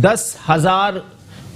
10,000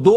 2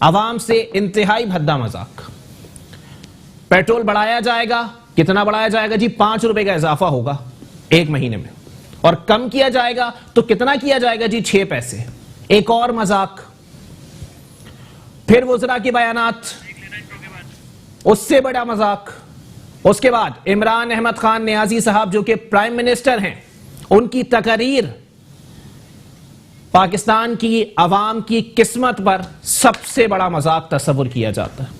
عوام سے انتہائی بھدا مذاق. پیٹرول بڑھایا جائے گا, کتنا بڑھایا جائے گا جی؟ 5 روپے کا اضافہ ہوگا 1 مہینے میں, اور کم کیا جائے گا تو کتنا کیا جائے گا جی؟ 6 پیسے. ایک اور مذاق. پھر وزراء کے بیانات, اس سے بڑا مذاق. اس کے بعد عمران احمد خان نیازی صاحب جو کہ پرائم منسٹر ہیں, ان کی تقریر پاکستان کی عوام کی قسمت پر سب سے بڑا مذاق تصور کیا جاتا ہے.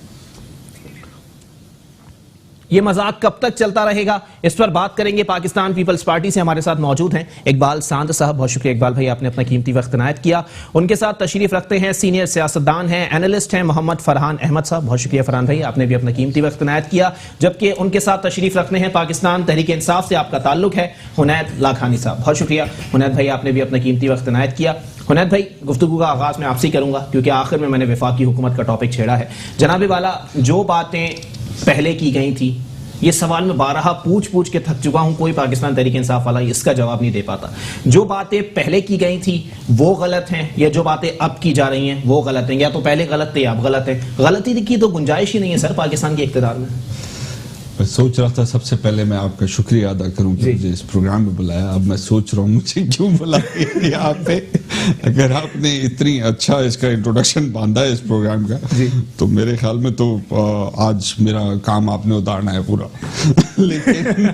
یہ مذاق کب تک چلتا رہے گا, اس پر بات کریں گے. پاکستان پیپلز پارٹی سے ہمارے ساتھ موجود ہیں اقبال ساندھ صاحب. بہت شکریہ اقبال بھائی, آپ نے اپنا قیمتی وقت عنایت کیا. ان کے ساتھ تشریف رکھتے ہیں سینئر سیاستدان ہیں, اینالسٹ ہیں, محمد فرحان احمد صاحب. بہت شکریہ فرحان بھائی, آپ نے بھی اپنا قیمتی وقت عنایت کیا. جبکہ ان کے ساتھ تشریف رکھتے ہیں پاکستان تحریک انصاف سے آپ کا تعلق ہے, حنید لاکھانی صاحب. بہت شکریہ حنید بھائی, آپ نے بھی اپنا قیمتی وقت عنایت کیا. حنید بھائی, گفتگو کا آغاز میں آپ سے کروں گا کیونکہ آخر میں نے وفاقی حکومت کا ٹاپک چھیڑا ہے. جناب والا, جو باتیں پہلے کی گئی تھی, یہ سوال میں بارہا پوچھ کے تھک چکا ہوں, کوئی پاکستان تحریک انصاف والا اس کا جواب نہیں دے پاتا. جو باتیں پہلے کی گئی تھی وہ غلط ہیں, یا جو باتیں اب کی جا رہی ہیں وہ غلط ہیں, یا تو پہلے غلط تھے یا اب غلط ہیں؟ غلطی کی تو گنجائش ہی نہیں ہے سر پاکستان کے اقتدار میں. میں سوچ رہا تھا سب سے پہلے میں آپ کا شکریہ ادا کروں کہ مجھے اس پروگرام میں بلایا. اب میں سوچ رہا ہوں مجھے کیوں بلایا یہاں پہ. اگر آپ نے اتنی اچھا اس کا انٹروڈکشن باندھا ہے اس پروگرام کا, تو میرے خیال میں تو آج میرا کام آپ نے اتارنا ہے پورا. لیکن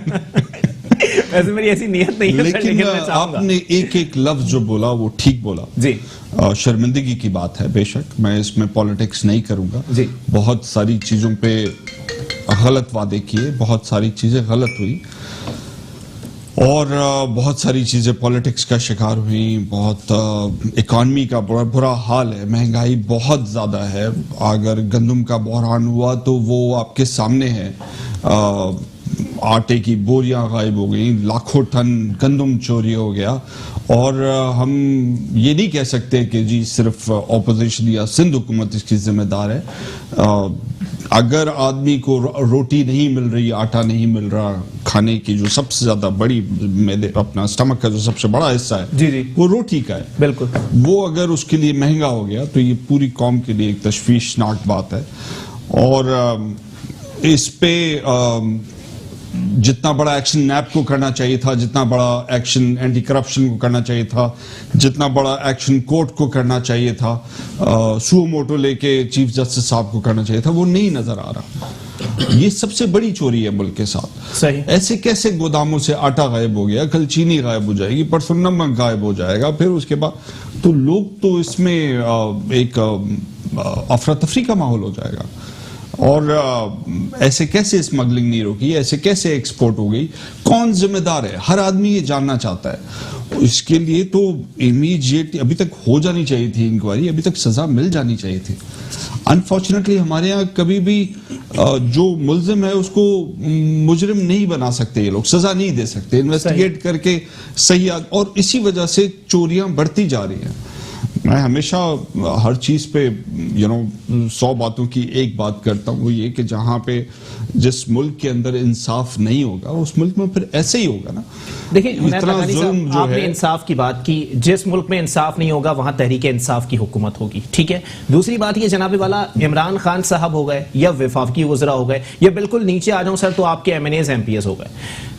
ویسے میری ایسی نیت نہیں ہے, لیکن آپ نے ایک لفظ جو بولا وہ ٹھیک بولا. جی, شرمندگی کی بات ہے بے شک, میں اس میں پالیٹکس نہیں کروں گا. جی, بہت ساری چیزوں پہ غلط وعدے کیے, بہت ساری چیزیں غلط ہوئی, اور بہت ساری چیزیں پالیٹکس کا شکار ہوئیں. بہت اکانومی کا بڑا برا حال ہے, مہنگائی بہت زیادہ ہے. اگر گندم کا بحران ہوا تو وہ آپ کے سامنے ہے. آٹے کی بوریاں غائب ہو گئیں, لاکھوں ٹن گندم چوری ہو گیا. اور ہم یہ نہیں کہہ سکتے کہ جی صرف اپوزیشن یا سندھ حکومت اس کی ذمہ دار ہے. اگر آدمی کو روٹی نہیں مل رہی, آٹا نہیں مل رہا, کھانے کی جو سب سے زیادہ بڑی اپنا سٹمک کا جو سب سے بڑا حصہ ہے جی جی وہ روٹی کا ہے, بالکل, وہ اگر اس کے لیے مہنگا ہو گیا تو یہ پوری قوم کے لیے ایک تشویشناک بات ہے. اور اس پہ جتنا بڑا ایکشن نیب کو کرنا چاہیے تھا, جتنا بڑا ایکشن اینٹی کرپشن کو کرنا چاہیے تھا, جتنا بڑا ایکشن کورٹ کو کرنا چاہیے تھا, سو موٹو لے کے چیف جسٹس صاحب کو کرنا چاہیے تھا, وہ نہیں نظر آ رہا. یہ سب سے بڑی چوری ہے ملک کے ساتھ. صحیح. ایسے کیسے گوداموں سے آٹا غائب ہو گیا, کل چینی غائب ہو جائے گی, پرسوں نمک غائب ہو جائے گا, پھر اس کے بعد تو لوگ تو اس میں ایک افراتفری کا ماحول ہو جائے گا. اور ایسے کیسے اسمگلنگ نہیں روکی, ایسے کیسے ایکسپورٹ ہو گئی, کون ذمہ دار ہے؟ ہر آدمی یہ جاننا چاہتا ہے. اس کے لیے تو امیڈیٹ ابھی تک ہو جانی چاہیے تھی انکوائری, ابھی تک سزا مل جانی چاہیے تھی. انفارچونیٹلی ہمارے ہاں کبھی بھی جو ملزم ہے اس کو مجرم نہیں بنا سکتے, یہ لوگ سزا نہیں دے سکتے انویسٹیگیٹ کر کے صحیح, اور اسی وجہ سے چوریاں بڑھتی جا رہی ہیں. میں ہمیشہ ہر چیز پہ 100 باتوں کی ایک بات کرتا ہوں, وہ یہ کہ جہاں پہ جس ملک کے اندر انصاف نہیں ہوگا اس ملک میں پھر ایسے ہی ہوگا نا. دیکھیں آپ نے انصاف کی بات کی, جس ملک میں انصاف نہیں ہوگا وہاں تحریک انصاف کی حکومت ہوگی, ٹھیک ہے. دوسری بات یہ جناب والا, عمران خان صاحب ہو گئے یا وفاقی وزراء ہو گئے, یا بالکل نیچے آ جاؤں سر تو آپ کے MNAs MPs ہو گئے,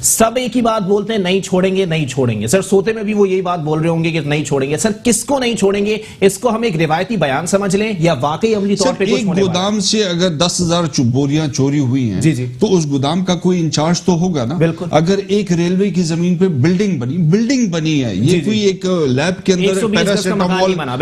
سب ایک ہی بات بولتے ہیں, نہیں چھوڑیں گے نہیں چھوڑیں گے. سر سوتے میں بھی وہ یہی بات بول رہے ہوں گے کہ نہیں چھوڑیں گے. سر کس کو نہیں چھوڑیں گے؟ اس کو ہم ایک روایتی بیان سمجھ لیں یا واقعی عملی طور پہ ایک گودام سے اگر 10,000 بوریاں چوری ہوئی ہیں تو اس گودام کا کوئی انچارج تو ہوگا نا. اگر ایک ریلوے کی زمین پہ بلڈنگ بنی ہے, یہ کوئی ایک لیب کے اندر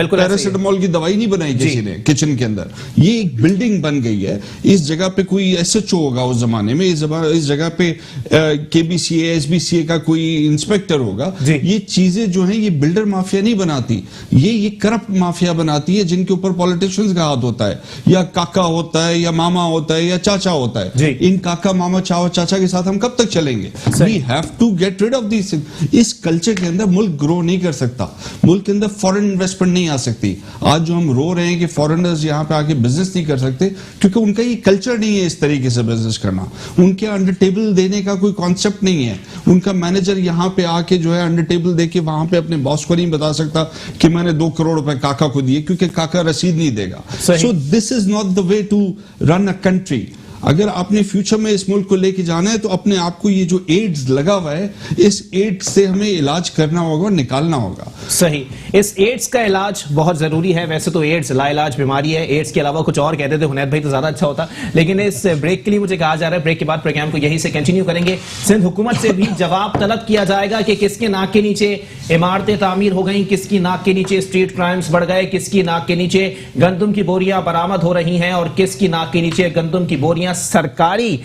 پیراسیٹامول کی دوائی نہیں بنائی کسی نے کچن کے اندر, یہ ایک بلڈنگ بن گئی ہے. اس جگہ پہ کوئی SHO ہوگا اس زمانے میں, اس جگہ پہ KBCA SBCA کا کوئی انسپیکٹر ہوگا. یہ چیزیں جو ہیں یہ بلڈر مافیا نہیں بناتی, یہ کرپٹ مافیا بناتی ہے جن کے اوپر پولیٹیشنز کا ہاتھ ہوتا ہے, یا کاکا ہوتا ہے, یا ماما ہوتا ہے, یا چاچا ہوتا ہے. ان کاکا ماما چاچا کے ساتھ ہم کب تک چلیں گے؟ We have to get rid of these things. اس کلچر کے اندر ملک گرو نہیں کر سکتا, ملک کے اندر فورن انویسٹمنٹ نہیں آ سکتی. آج جو ہم رو رہے ہیں کہ فورنرز یہاں پہ آ کے بزنس نہیں کر سکتے, کیونکہ ان کا یہ کلچر نہیں ہے اس طریقے سے بزنس کرنا. ان کے انڈر ٹیبل دینے کا کوئی کانسیپٹ کانسیپٹ نہیں ہے. ان کا مینیجر یہاں پہ آ کے جو ہے انڈر ٹیبل دے کے وہاں پہ اپنے باس کو نہیں بتا سکتا کہ میں نے 2 کروڑ روپے کاکا کو دیے, کیونکہ کاکا رسید نہیں دے گا. So this is not the way to run a country. اگر آپ نے فیوچر میں اس ملک کو لے کے جانا ہے تو اپنے آپ کو یہ جو ایڈز لگا ہوا ہے, اس ایڈز سے ہمیں علاج کرنا ہوگا اور نکالنا ہوگا. صحیح, اس ایڈز کا علاج بہت ضروری ہے. ویسے تو ایڈز لا علاج بیماری ہے, ایڈز کے علاوہ کچھ اور کہتے تھے حنید بھائی تو زیادہ اچھا ہوتا, لیکن اس بریک کے لیے مجھے کہا جا رہا ہے بریک کے بعد پروگرام کو یہی سے کنٹینیو کریں گے. سندھ حکومت سے بھی جواب طلب کیا جائے گا کہ کس کے ناک کے نیچے عمارتیں تعمیر ہو گئیں, کس کی ناک کے نیچے اسٹریٹ کرائمز بڑھ گئے, کس کی ناک کے نیچے گندم کی بوریاں برآمد ہو رہی ہیں, اور کس کی ناک کے نیچے گندم کی بوریاں سرکاری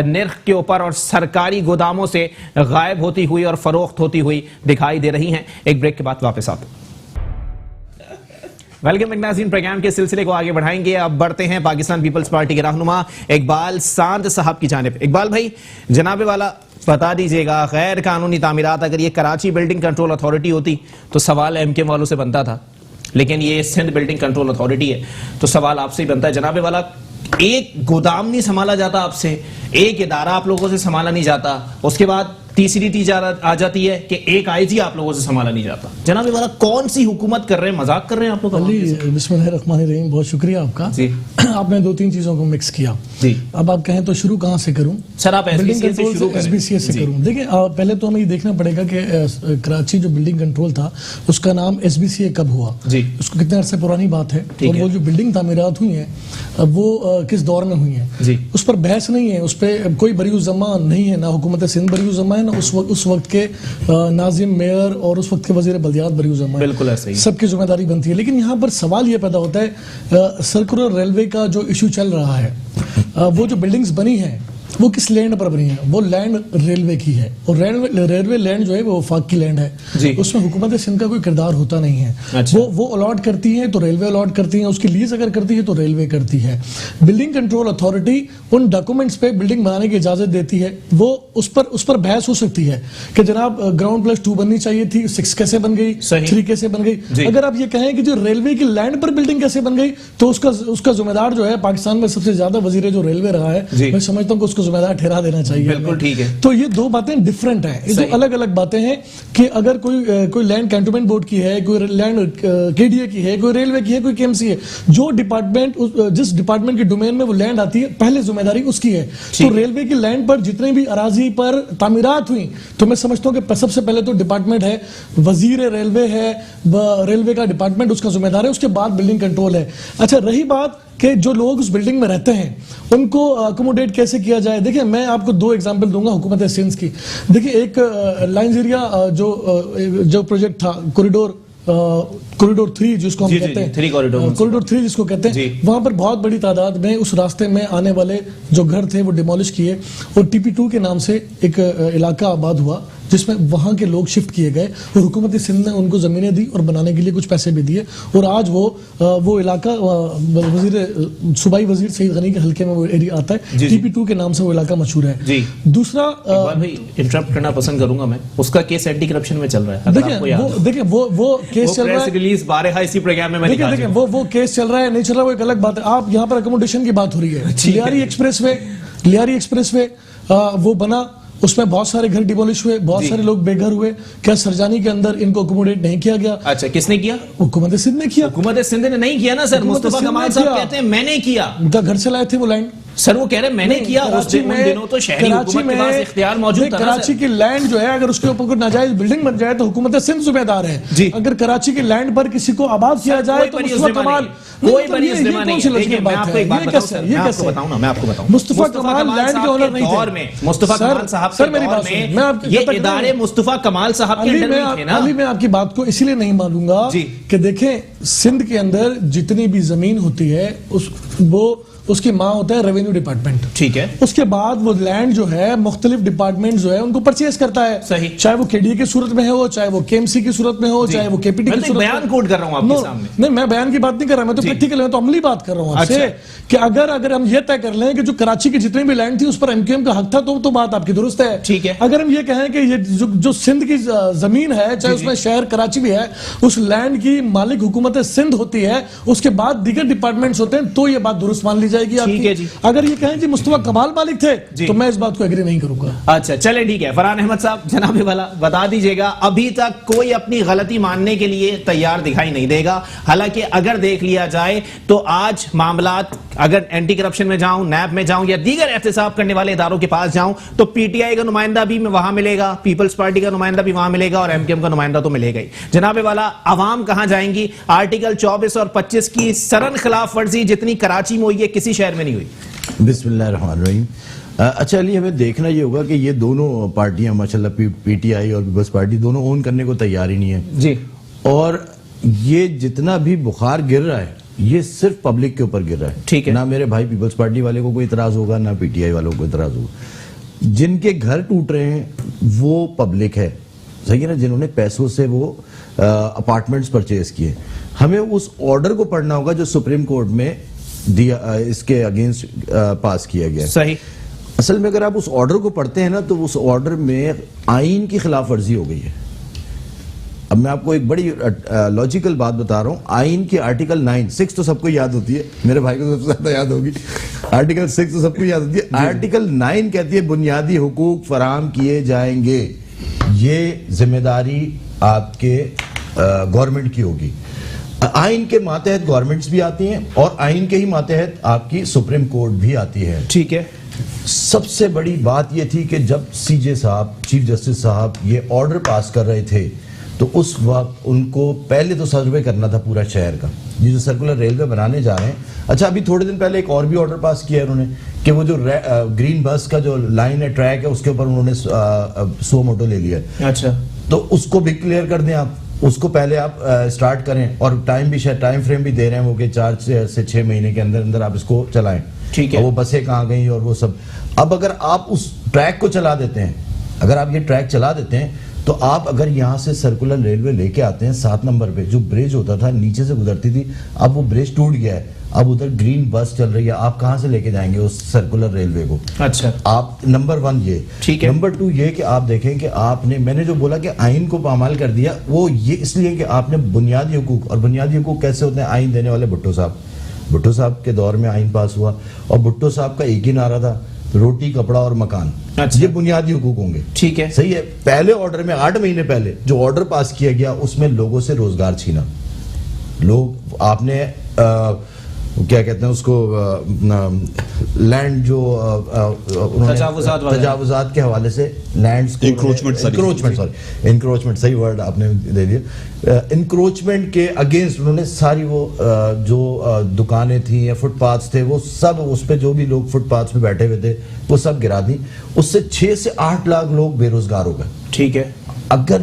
نرخ کے اوپر اور سرکاری گوداموں سے غائب ہوتی ہوئی اور فروخت ہوتی ہوئی دکھائی دے رہی ہیں. ایک بریک کے بعد واپس آتے ہیں. ویلکم ناظرین, پروگرام کے سلسلے کو آگے بڑھائیں گے. اب بڑھتے ہیں پاکستان پیپلز پارٹی کے رہنما اقبال ساندھ صاحب کی جانب. اقبال بھائی, جناب والا بتا دیجئے گا, غیر قانونی تعمیرات اگر یہ کراچی بلڈنگ کنٹرول اتھارٹی ہوتی تو سوال ایم کے والوں سے بنتا تھا, لیکن یہ سندھ بلڈنگ کنٹرول اتھارٹی ہے تو سوال آپ سے ہی بنتا ہے. جناب والا, ایک گودام نہیں سنبھالا جاتا آپ سے, ایک ادارہ آپ لوگوں سے سنبھالا نہیں جاتا, اس کے بعد تیسری چیز آ جاتی ہے کہ ایک آئی جی آپ لوگوں سے سنبھالا نہیں جاتا. جناب والا, کون سی حکومت کر رہے ہیں, مذاق کر رہے ہیں آپ لوگ؟ بسم اللہ الرحمن الرحیم, بہت شکریہ آپ کا. جی, آپ نے 2-3 چیزوں کو مکس کیا. جی, اب آپ کہیں تو شروع کہاں سے کروں؟ سر آپ ایس بی سی سے کروں. دیکھیں, پہلے تو ہمیں یہ دیکھنا پڑے گا کہ کراچی جو بلڈنگ کنٹرول تھا اس کا نام ایس بی سی کب ہوا, اس کو کتنے عرصے پرانی بات ہے, اور وہ جو بلڈنگ تعمیرات ہوئی ہیں وہ کس دور میں ہوئی ہیں, اس پر بحث نہیں ہے, اس پہ کوئی بری الزمہ نہیں ہے, نہ حکومت سندھ بری الزمہ ہے, نہ اس وقت کے ناظم میئر اور اس وقت کے وزیر بلدیات بری الزمہ ہے. بالکل ایسا ہی, سب کی ذمہ داری بنتی ہے. لیکن یہاں پر سوال یہ پیدا ہوتا ہے, سرکولر ریلوے کا جو ایشو چل رہا ہے, وہ جو بلڈنگز بنی ہیں وہ کس لینڈ پر بنی ہیں؟ وہ لینڈ ریلوے کی ہے, اور ریلوے لینڈ جو ہے وہ وفاق کی لینڈ ہے. اس میں حکومت سندھ کا کوئی کردار ہوتا نہیں ہے. وہ الاٹ کرتی ہے تو ریلوے الاٹ کرتی ہے, اس کی لیز اگر کرتی ہے تو ریلوے کرتی ہے. Building control authority in documents پہ بلڈنگ بنانے کی اجازت دیتی ہے. وہ اس پر بحث ہو سکتی ہے کہ جناب گراؤنڈ پلس 2 بننی چاہیے تھی, 6 کیسے بن گئی, 3 کیسے بن گئی. اگر آپ یہ کہیں کہ جو ریلوے کی لینڈ پر بلڈنگ کیسے بن گئی, تو اس کا ذمہ دار جو ہے پاکستان میں سب سے زیادہ وزیر جو ریلوے رہا ہے, میں سمجھتا ہوں کہ اس کو ذمہ دار ٹھہرا دینا چاہیے. بالکل ٹھیک ہے. تو یہ 2 باتیں ڈیفرنٹ ہیں, یہ 2 الگ الگ باتیں ہیں. کہ اگر کوئی لینڈ کینٹونمنٹ بورڈ کی ہے, کوئی لینڈ کے ڈی اے کی ہے, کوئی ریلوے کی ہے, کوئی کے ایم سی ہے, جو ڈپارٹمنٹ جس ڈپارٹمنٹ کی ڈومین میں وہ لینڈ آتی ہے پہلے ذمہ داری اس کی ہے. تو ریلوے کی لینڈ پر جتنے بھی اراضی پر تعمیرات ہوئی تو میں سمجھتا ہوں کہ سب سے پہلے تو ڈپارٹمنٹ ہے, وزیر ریلوے ہے, ریلوے کا ڈپارٹمنٹ اس کا ذمہ دار ہے, اس کے بعد بلڈنگ کنٹرول ہے. اچھا, رہی بات کہ جو لوگ اس بلڈنگ میں رہتے ہیں ان کو اکوموڈیٹ کیسے کیا جائے, دیکھیں میں آپ کو 2 ایگزامپل دوں گا حکومت سندھ کی. دیکھیں, ایک لائنز ایریا جو پروجیکٹ تھا کوریڈور 3 جس کو ہم کہتے ہیں, کوریڈور 3 جس کو کہتے ہیں, وہاں پر بہت بڑی تعداد میں اس راستے میں آنے والے جو گھر تھے وہ ڈیمولش کیے, اور ٹی پی 2 کے نام سے ایک علاقہ آباد ہوا جس میں وہاں کے لوگ شفٹ کیے گئے, اور حکومت سندھ نے ان کو زمینیں دی اور بنانے کے لیے کچھ پیسے بھی دیے, اور آج وہ علاقہ صوبائی وزیر سعید غنی کے حلقے میں وہ ایریا آتا ہے, ٹی پی 2 کے نام سے وہ علاقہ مشہور ہے. دوسرا, انٹرپٹ کرنا پسند کروں گا میں, اس کا کیس اینٹی کرپشن میں چل رہا ہے. دیکھیں وہ کیس چل رہا ہے, ریلیز بارہا اسی پروگرام میں دیکھیں وہ کیس چل رہا ہے, نہیں چل رہا, وہ ایک الگ بات ہے. آپ یہاں پر اکوموڈیشن کی بات ہو رہی ہے. لیاری ایکسپریس وے وہ بنا, اس میں بہت سارے گھر ڈیمولش ہوئے, بہت سارے لوگ بے گھر ہوئے. کیا سرجانی کے اندر ان کو اکوموڈیٹ نہیں کیا گیا؟ اچھا, کس نے کیا؟ حکومت سندھ نے کیا. حکومت سندھ نے نہیں کیا نا سر, مصطفیٰ کمال صاحب کہتے ہیں میں نے کیا. گھر سے لائے تھے وہ لینڈ, سر وہ کہہ رہے ہیں میں نے کیا. اس دنوں تو شہری حکومت کے پاس اختیار موجود تھا. کراچی کی لینڈ جو ہے اگر اس کے اوپر کوئی ناجائز بلڈنگ بن جائے تو حکومت سندھ ذمہ دار ہے. اگر کراچی کی لینڈ پر کسی کو آباد کیا جائے تو مصطفیٰ کمال, کوئی بڑی ذمہ نہیں ہے. میں آپ کو ایک بات بتاؤں, مصطفیٰ کمال لینڈ کے اونر نہیں تھے. مصطفیٰ کمال صاحب کے دور میں یہ ادارے مصطفیٰ کمال صاحب کے اندر نہیں تھے نا. علی, میں آپ کی بات کو اسی لیے نہیں مانوں گا کہ دیکھیں سندھ کے اندر جتنی بھی زمین ہوتی ہے اس کی ماں ہوتا ہے ریونیو ڈپارٹمنٹ, ٹھیک ہے. اس کے بعد وہ لینڈ جو ہے مختلف ڈپارٹمنٹ جو ہے ان کو پرچیز کرتا ہے, صحیح, چاہے وہ کے ڈی اے کی صورت میں ہو, چاہے وہ کے ایم سی کی صورت میں ہو, چاہے وہ کے پی ٹی کی صورت میں. بیان کوٹ کر رہا ہوں آپ کے سامنے. نہیں, میں بیان کی بات نہیں کر رہا, میں تو پریکٹیکل, میں تو عملی بات کر رہا ہوں آپ سے کہ اگر ہم یہ طے کر لیں کہ جو کراچی کی جتنی بھی لینڈ تھی اس پر ایم کیو ایم کا حق تھا تو بات آپ کی درست ہے. ٹھیک ہے. اگر ہم یہ کہیں کہ یہ جو سندھ کی زمین ہے, چاہے اس میں شہر کراچی بھی ہے, اس لینڈ کی مالک حکومت سندھ ہوتی ہے, اس کے بعد دیگر ڈپارٹمنٹس ہوتے ہیں, تو یہ بات درست مان لی جائے گی آپ کی. اگر یہ کہیں جی مصطفیٰ کمال مالک تھے تو میں اس بات کو ایگری نہیں کروں گا. اچھا چلیں ٹھیک ہے. فرحان احمد صاحب جناب والا بتا دیجئے گا, ابھی تک کوئی اپنی غلطی ماننے کے لیے تیار دکھائی نہیں دے گا, حالانکہ اگر دیکھ لیا جائے تو آج معاملات اگر اینٹی کرپشن میں جاؤں, نیب میں جاؤں یا دیگر احتساب کرنے والے اداروں کے پاس جاؤں تو پی ٹی آئی کا نمائندہ بھی وہاں ملے گا, پیپلز پارٹی کا نمائندہ بھی وہاں ملے گا اور ایم کیو ایم کا نمائندہ تو ملے گا ہی. جناب والا عوام کہاں جائیں گی؟ آرٹیکل 24 اور 25 کی سرن خلاف ورزی جتنی کراچی میں ہوئی ہے کسی شہر میں نہیں ہوئی. بسم اللہ الرحمن الرحیم. اچھا علی, ہمیں دیکھنا یہ ہوگا کہ یہ دونوں پارٹیاں ماشاءاللہ پی ٹی آئی اور پیپلز پارٹی دونوں اون کرنے کو تیار ہی نہیں ہے جی, اور یہ جتنا بھی بخار گر رہا ہے یہ صرف پبلک کے اوپر گر رہا ہے. ٹھیک ہے, نہ میرے بھائی پیپلز پارٹی والے کو کوئی اعتراض ہوگا نہ پی ٹی آئی والوں کو اعتراض ہوگا. جن کے گھر ٹوٹ رہے ہیں وہ پبلک ہے, صحیح ہے نا, جنہوں نے پیسوں سے وہ اپارٹمنٹس پرچیز کیے. ہمیں اس آرڈر کو پڑھنا ہوگا جو سپریم کورٹ میں اس کے اگینسٹ پاس کیا گیا. صحیح. اصل میں اگر آپ اس آرڈر کو پڑھتے ہیں نا تو اس آرڈر میں آئین کی خلاف ورزی ہو گئی ہے. اب میں آپ کو ایک بڑی لاجیکل بات بتا رہا ہوں. آئین کی آرٹیکل 9 تو سب کو یاد ہوتی ہے, میرے بھائی کو سب سے زیادہ یاد ہوگی. آرٹیکل 6 تو سب کو یاد ہوتی ہے. آرٹیکل 9 کہتی ہے بنیادی حقوق فراہم کیے جائیں گے, یہ ذمہ داری آپ کے گورنمنٹ کی ہوگی. آئین کے ماتحت گورنمنٹس بھی آتی ہیں اور آئین کے ہی ماتحت آپ کی سپریم کورٹ بھی آتی ہے. ٹھیک ہے. سب سے بڑی بات یہ تھی کہ جب سی جے صاحب, چیف جسٹس صاحب یہ آرڈر پاس کر رہے تھے تو اس وقت ان کو پہلے تو سروے کرنا تھا پورا شہر کا, یہ جو سرکولر ریلوے بنانے جا رہے ہیں. اچھا ابھی تھوڑے دن پہلے ایک اور بھی آرڈر پاس کیا ہے انہوں نے کہ وہ جو گرین بس کا جو لائن ہے, ٹریک ہے, اس کے اوپر انہوں نے سو موٹو لے لیا ہے. اچھا, تو اس کو بھی کلیئر کر دیں آپ, اس کو پہلے آپ سٹارٹ کریں, اور ٹائم فریم بھی دے رہے ہیں وہ کہ 4 سے 6 مہینے کے اندر اندر آپ اس کو چلائیں. ٹھیک ہے. وہ بسیں کہاں گئیں اور وہ سب. اب اگر آپ اس ٹریک کو چلا دیتے ہیں, اگر آپ یہ ٹریک چلا دیتے ہیں تو آپ اگر یہاں سے سرکولر ریلوے لے کے آتے ہیں 7 نمبر پہ جو برج ہوتا تھا نیچے سے گزرتی تھی, اب وہ برج ٹوٹ گیا ہے, اب ادھر گرین بس چل رہی ہے, آپ کہاں سے لے کے جائیں گے اس سرکولر ریلوے کو؟ اچھا, آپ نمبر 1 یہ. ٹھیک ہے. نمبر 2 یہ کہ آپ دیکھیں کہ آپ نے, میں نے جو بولا کہ آئین کو پامال کر دیا, وہ یہ اس لیے کہ آپ نے بنیادی حقوق, اور بنیادی حقوق کیسے ہوتے ہیں, آئین دینے والے بھٹو صاحب کے دور میں آئین پاس ہوا, اور بھٹو صاحب کا ایک ہی نعرہ تھا, روٹی کپڑا اور مکان. یہ بنیادی حقوق ہوں گے. ٹھیک ہے, صحیح ہے. پہلے آرڈر میں 8 مہینے پہلے جو آرڈر پاس کیا گیا اس میں لوگوں سے روزگار چھینا. لوگ, آپ نے کیا کہتے ہیں اس کو, لینڈ جو تجاوزات کے حوالے سے لینڈز انکروچمنٹ, صحیح ورڈ آپ نے دے دیا, انکروچمنٹ کے اگینسٹ انہوں نے ساری وہ جو دکانیں تھیں یا فٹ پاتھس تھے وہ سب, اس پہ جو بھی لوگ فٹ پاتھس پہ بیٹھے ہوئے تھے وہ سب گرا دی. اس سے 6 سے 8 لاکھ لوگ بے روزگار ہو گئے. ٹھیک ہے. اگر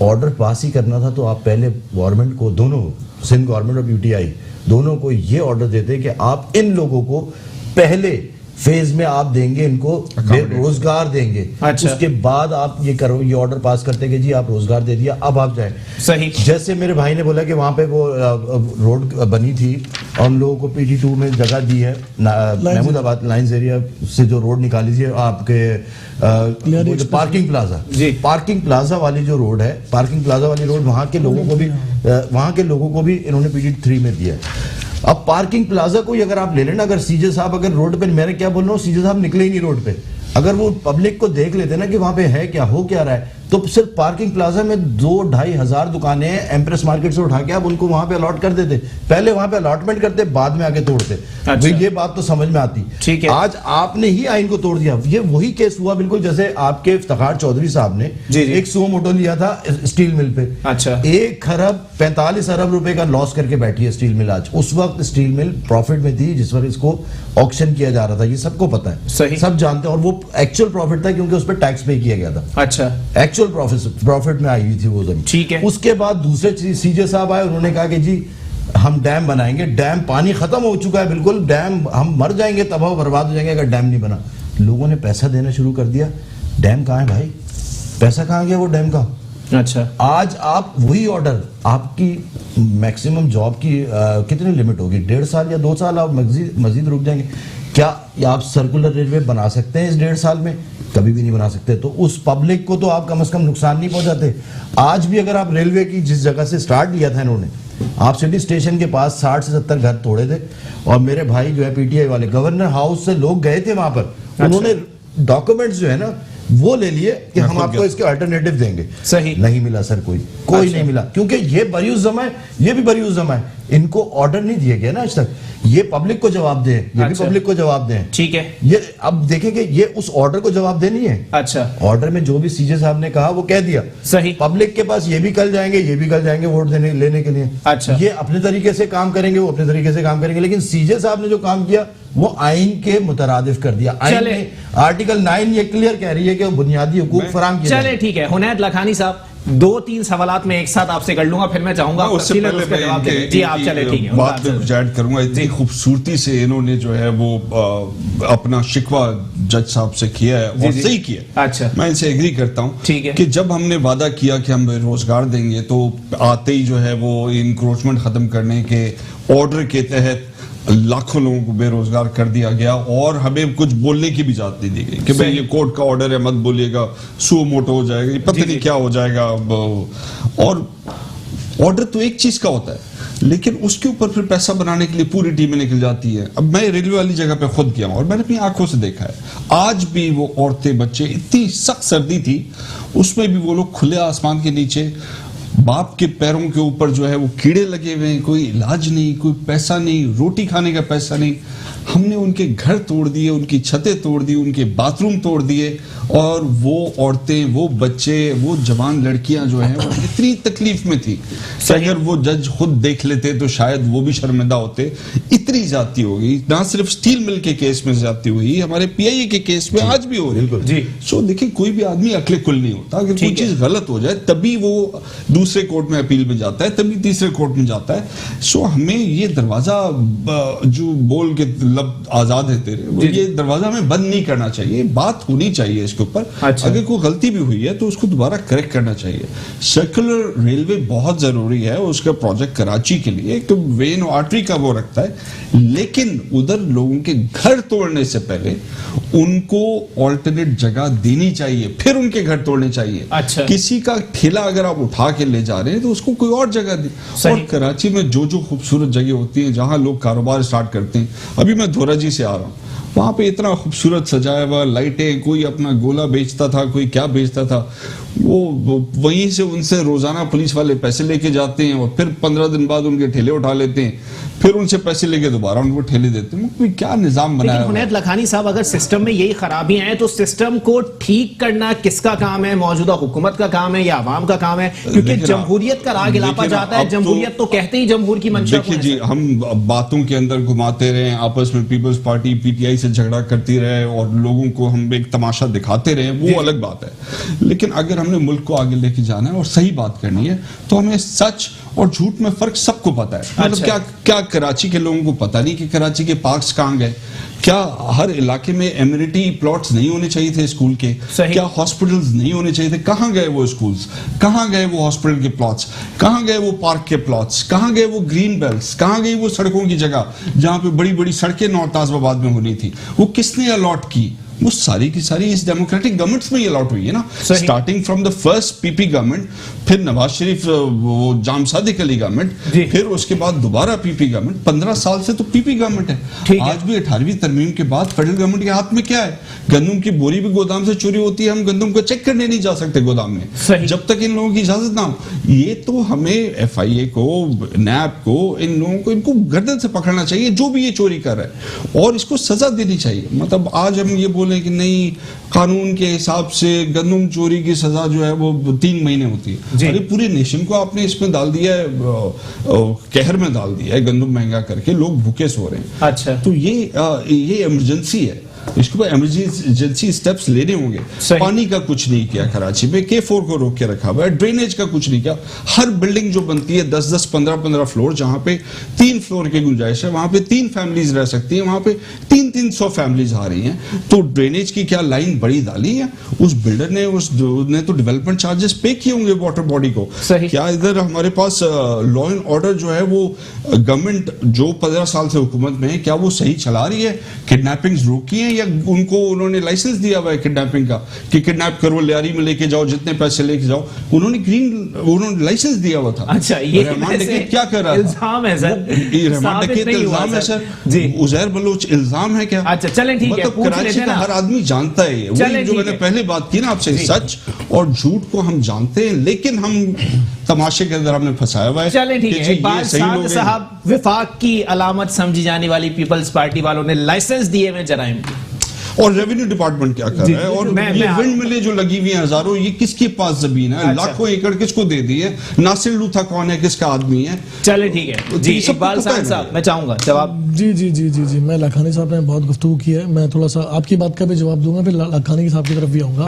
آرڈر پاس ہی کرنا تھا تو آپ پہلے گورنمنٹ کو, دونوں سندھ گورنمنٹ اور پی ٹی آئی دونوں کو یہ آرڈر دیتے کہ آپ ان لوگوں کو پہلے فیز میں آپ دیں گے, ان کو روزگار دیں گے. اچھا. اس کے بعد آپ یہ کرو, یہ آرڈر پاس کرتے کہ جی آپ روزگار دے دیا, اب آپ جائیں. صحیح. جیسے میرے بھائی نے بولا کہ وہاں پہ وہ روڈ بنی تھی اور ان لوگوں کو پی ٹی 2 میں جگہ دی ہے, محمود آباد لائنز ایریا سے جو روڈ نکالی تھی آپ کے پارکنگ پلازا, پارکنگ پلازا والی جو روڈ ہے, پارکنگ پلازا والی روڈ وہاں کے لوگوں کو بھی انہوں نے پی ٹی 3 میں دیا ہے. اب پارکنگ پلازا کو اگر آپ لے لینا, اگر سی جے صاحب اگر روڈ پہ, میں نے کیا بول رہا ہوں, سی جے صاحب نکلے ہی نہیں روڈ پہ, اگر وہ پبلک کو دیکھ لیتے نا کہ وہاں پہ ہے کیا, ہو کیا رہا ہے, تو صرف پارکنگ پلازا میں 2-2.5 ہزار دکانیں ہیں, ایمپریس مارکیٹ سے اٹھا کے آپ ان کو وہاں پہ الاٹ کر دیتے. پہلے وہاں پہ الاٹمنٹ کرتے, بعد میں آگے توڑتے. یہ بات تو سمجھ میں آتی. آج آپ نے ہی آئین کو توڑ دیا. یہ وہی کیس ہوا بالکل جیسے آپ کے افتخار چودھری صاحب نے ایک سو موٹو لیا تھا اسٹیل مل پہ. 1.45 ارب روپے کا لاس کر کے بیٹھی ہے اسٹیل مل آج. اس وقت اسٹیل مل پروفٹ میں تھی جس وقت اس کو آکشن کیا جا رہا تھا, یہ سب کو پتا ہے, سب جانتے ہیں, اور وہ ایکچوئل پروفٹ تھا کیونکہ اس پہ ٹیکس پے کیا گیا تھا. اچھا, ایکچوئل پروفٹ میں آئی ہوئی تھی وہ زمین. ٹھیک ہے. اس کے بعد دوسرے سی جے صاحب آئے, انہوں نے کہا کہ جی ہم ڈیم بنائیں گے, ڈیم پانی ختم ہو چکا ہے بالکل, ڈیم ہم مر جائیں گے, تباہ و برباد ہو جائیں گے اگر ڈیم نہیں بنا. لوگوں نے پیسہ دینا شروع کر دیا. ڈیم کہاں ہے بھائی, پیسہ کہاں گیا وہ ڈیم کا؟ اچھا, آج آپ وہی آرڈر, آپ کی میکسیمم جاب کی کتنی لمٹ ہوگی, 1.5 سال یا 2 سال آپ مزید رک جائیں گے کیا؟ آپ سرکولر ریلوے بنا سکتے ہیں اس 1.5 سال میں؟ کبھی بھی نہیں بنا سکتے. تو اس پبلک کو تو آپ کم از کم نقصان نہیں پہنچاتے. آج بھی اگر آپ ریلوے کی جس جگہ سے سٹارٹ لیا تھا انہوں نے آپ سٹی اسٹیشن کے پاس 60 سے 70 گھر توڑے تھے اور میرے بھائی جو ہے پی ٹی آئی والے گورنر ہاؤس سے لوگ گئے تھے وہاں پر, انہوں نے ڈاکومنٹس جو ہے نا وہ لے لیے کہ ہم آپ کو اس کے الٹرنیٹو دیں گے. صحیح نہیں ملا سر, کوئی نہیں ملا, کیونکہ یہ بریوس ضمع ہے, یہ بھی بریوس ضمع ہے, ان کو آرڈر نہیں دیے گئے نا آج تک, یہ پبلک کو جواب دیں, یہ بھی پبلک کو جواب دیں. ٹھیک ہے, یہ اب دیکھیں کہ یہ اس آرڈر کو جواب دینی ہے. اچھا آرڈر میں جو بھی سی جے صاحب نے کہا وہ کہہ دیا, صحیح, پبلک کے پاس یہ بھی کل جائیں گے, یہ بھی کل جائیں گے ووٹ لینے کے لیے. اچھا, یہ اپنے طریقے سے کام کریں گے, وہ اپنے طریقے سے کام کریں گے, لیکن سی جے صاحب نے جو کام کیا وہ آئین کے مترادف کر دیا. آئین میں آرٹیکل 9 یہ کلیئر کہہ رہی ہے کہ بنیادی حقوق فراہم کیے. چلے ٹھیک ہے, حنید لکھانی صاحب 2-3 سوالات میں ایک ساتھ آپ سے کر لوں گا, پھر میں چاہوں گا اس سے پہلے جی آپ چلے ٹھیک ہے بات میں ایڈ کروں گا. اتنی خوبصورتی سے انہوں نے جو ہے وہ اپنا شکوہ جج صاحب سے کیا ہے اور صحیح کیا. اچھا, میں ان سے ایگری کرتا ہوں کہ جب ہم نے وعدہ کیا کہ ہم روزگار دیں گے تو آتے ہی جو ہے وہ انکروچمنٹ ختم کرنے کے آرڈر کے تحت لاکھوں لوگوں کو بے روزگار کر دیا گیا اور ہمیں کچھ بولنے کی بھی اجازت نہیں دی گئی کہ بھئی یہ کورٹ کا آرڈر ہے, مت بولیے گا, سو موٹو ہو جائے گا, یہ پتہ نہیں کیا ہو جائے گا. اور آرڈر تو ایک چیز کا ہوتا ہے لیکن اس کے اوپر پھر پیسہ بنانے کے لیے پوری ٹیمیں نکل جاتی ہے. اب میں ریلوے والی جگہ پہ خود گیا ہوں اور میں نے اپنی آنکھوں سے دیکھا ہے, آج بھی وہ عورتیں بچے, اتنی سخت سردی تھی اس میں بھی وہ لوگ کھلے آسمان کے نیچے, باپ کے پیروں کے اوپر جو ہے وہ کیڑے لگے ہوئے ہیں, کوئی علاج نہیں, کوئی پیسہ نہیں, روٹی کھانے کا پیسہ نہیں. ہم نے ان کے گھر توڑ دیے, ان کی چھتیں توڑ دی, ان کے باتھ روم توڑ دیے, اور وہ عورتیں, وہ بچے, وہ جوان لڑکیاں جو ہیں وہ اتنی تکلیف میں تھی کہ اگر وہ جج خود دیکھ لیتے تو شاید وہ بھی شرمندہ ہوتے. اتنی زیادتی ہو گئی, نہ صرف سٹیل مل کے کیس میں زیادتی ہوئی, ہمارے پی آئی اے کے کیس میں آج بھی ہو رہی ہے. جی سو دیکھیں کوئی بھی آدمی عقل کل نہیں ہوتا, اگر کوئی چیز غلط ہو جائے تبھی وہ دوسرے کورٹ میں اپیل میں جاتا ہے, تبھی تیسرے کورٹ میں جاتا ہے. سو ہمیں یہ دروازہ جو بول کے لب آزاد ہے تیرے, یہ دروازہ ہمیں بند نہیں کرنا چاہیے, بات ہونی چاہیے اس کے اوپر. اگر کوئی غلطی بھی ہوئی ہے تو اس کو دوبارہ کریکٹ کرنا چاہیے. سرکولر ریلوے بہت ضروری ہے, اس کا پروجیکٹ کراچی کے لیے ایک وین آرٹری کا وہ رکھتا ہے, لیکن ادھر لوگوں کے گھر توڑنے سے پہلے ان کو آلٹرنیٹ جگہ دینی چاہیے, پھر ان کے گھر توڑنے چاہیے. کسی کا ٹھیلا اگر آپ اٹھا کے لے جا رہے ہیں تو اس کو کوئی اور جگہ دیں. اور کراچی میں جو خوبصورت جگہ ہوتی ہیں جہاں لوگ کاروبار سٹارٹ کرتے ہیں, ابھی میں دھورا جی سے آ رہا ہوں, وہاں پہ اتنا خوبصورت سجایا ہوا, لائٹیں, کوئی اپنا گولا بیچتا تھا, کوئی کیا بیچتا تھا, وہ وہیں سے ان سے روزانہ پولیس والے پیسے لے کے جاتے ہیں اور پھر 15 دن بعد ان کے ٹھیلے اٹھا لیتے ہیں, پھر ان سے پیسے لے کے دوبارہ ان کو ٹھیلے دیتے ہیں. کیا نظام بنایا ہے. حنید لکھانی صاحب, اگر سسٹم میں یہی خرابیاں ہیں تو سسٹم کو ٹھیک کرنا کس کا کام ہے؟ موجودہ حکومت کا کام ہے یا عوام کا کام ہے؟ کیونکہ جمہوریت کا راگ الاپا جاتا ہے, جمہوریت تو کہتے ہی جمہور کی منشا. دیکھیے جی, ہم باتوں کے اندر گھماتے رہے, آپس میں پیپلز پارٹی پی ٹی آئی سے جھگڑا کرتی رہے اور لوگوں کو ہم ایک تماشا دکھاتے رہے, وہ الگ بات ہے. لیکن اگر ہم نے ملک کو آگے لے کے جانا ہے اور صحیح بات کرنی ہے تو ہمیں سچ اور جھوٹ میں فرق سب کو پتا ہے. مطلب کیا کراچی کے لوگوں کو پتا نہیں کہ کراچی کے پارکس کہاں گئے؟ کیا ہر علاقے میں ایمینٹی پلاٹس نہیں ہونے چاہیے تھے اسکول کے؟ کیا ہاسپٹلز نہیں ہونے چاہیے تھے؟ کہاں گئے وہ اسکولز؟ کہاں گئے وہ ہاسپٹل کے پلاٹس؟ کہاں گئے وہ پارک کے پلاٹس؟ کہاں گئے وہ گرین بیلٹس؟ کہاں گئی وہ سڑکوں کی جگہ جہاں پہ بڑی بڑی سڑکیں نورتاز آباد میں ہونی تھی؟ وہ کس نے الاٹ کی؟ وہ ساری کی ساری اس ڈیموکریٹک گورنمنٹس میں یہ الاٹ ہوئی ہے نا, starting from the first P P government, پھر نواز شریف وہ جام صادق علی گورنمنٹ, پھر اس کے بعد دوبارہ پی پی گورنمنٹ. 15 سال سے تو پی پی گورنمنٹ ہے. آج بھی 18ویں ترمیم کے بعد فیڈرل گورنمنٹ کے ہاتھ میں کیا ہے؟ گندم کی بوری بھی گودام سے چوری ہوتی ہے, ہم گندم کو چیک کرنے نہیں جا سکتے گودام میں جب تک ان لوگوں کی اجازت نہ ہو. یہ تو ہمیں ایف آئی اے کو, نیب کو, ان لوگوں کو ان کو گردن سے پکڑنا چاہیے جو بھی یہ چوری کر رہا ہے, اور اس کو سزا دینی چاہیے. مطلب آج ہم یہ بولیں کہ نہیں قانون کے حساب سے گندم چوری کی سزا جو ہے وہ 3 مہینے ہوتی ہے. ارے پورے نیشن کو آپ نے اس میں ڈال دیا ہے, قہر میں ڈال دیا ہے گندم مہنگا کر کے, لوگ بھوکے سو رہے ہیں. اچھا, تو یہ ایمرجنسی ہے, اس کے بعد ایمرجنسی سٹیپس لینے ہوں گے. پانی کا کچھ نہیں کیا کراچی میں, K4 کو روک کے رکھا ہوا ہے, ڈرینیج کا کچھ نہیں کیا. ہر بلڈنگ جو بنتی ہے 10-10 15-15 فلور, جہاں پہ 3 فلور کی گنجائش ہے, وہاں پہ 3 فیملیز رہ سکتی ہیں, وہاں پہ 300 فیملیز آ رہی ہیں, تو ڈرینیج کی کیا لائن بڑی ڈالی ہے, اس بلڈر نے تو ڈیولپمنٹ چارجز پے کیے ہوں گے واٹر باڈی کو. کیا ادھر ہمارے پاس لا اینڈ آرڈر جو ہے وہ گورنمنٹ جو 15 سال سے حکومت میں ہے, کیا وہ صحیح چلا رہی ہے؟ کڈنیپنگز روکی ہیں یا ان کو انہوں نے لائسنس دیا ہوا ہے کڈنیپنگ کا کہ کڈنیپ کرو, لیاری میں لے کے جاؤ, جتنے پیسے لے کے جاؤ, انہوں نے لائسنس دیا ہوا تھا. اچھا, یہ رحمان ڈکیت کیا کر رہا تھا؟ الزام ہے سر, رحمان ڈکیت الزام ہے سر, عزیر بلوچ الزام ہے کیا؟ اچھا چلیں ٹھیک ہے, کراچی کا ہر آدمی جانتا ہے, وہی جو میں نے پہلے بات کی نا آپ سے, سچ اور جھوٹ کو ہم جانتے ہیں, لیکن ہم تماشے کے اندر ہم نے پھنسایا ہوا ہے. چلیں ٹھیک ہے, اقبال سعد صاحب, وفاق کی علامت سمجھی جانے والی پیپلز پارٹی والوں نے لائسنس دیے ہوئے جرائم کی, اور ریونیو ڈپارٹمنٹ کیا کر رہا ہے, اور یہ ونڈ ملیں جو لگی ہوئی ہیں ہزاروں, یہ کس کے پاس زمین ہے؟ لاکھوں ایکڑ کس کو دے دی ہے؟ ناصر لوتھا کون ہے, کس کا آدمی ہے؟ چلے ٹھیک ہے جی, اقبال صاحب میں چاہوں گا جواب. جی میں لاکھانی صاحب نے بہت گفتگو کی ہے, میں تھوڑا سا آپ کی بات کا بھی جواب دوں گا, پھر لاکھانی صاحب کی طرف بھی آؤں گا.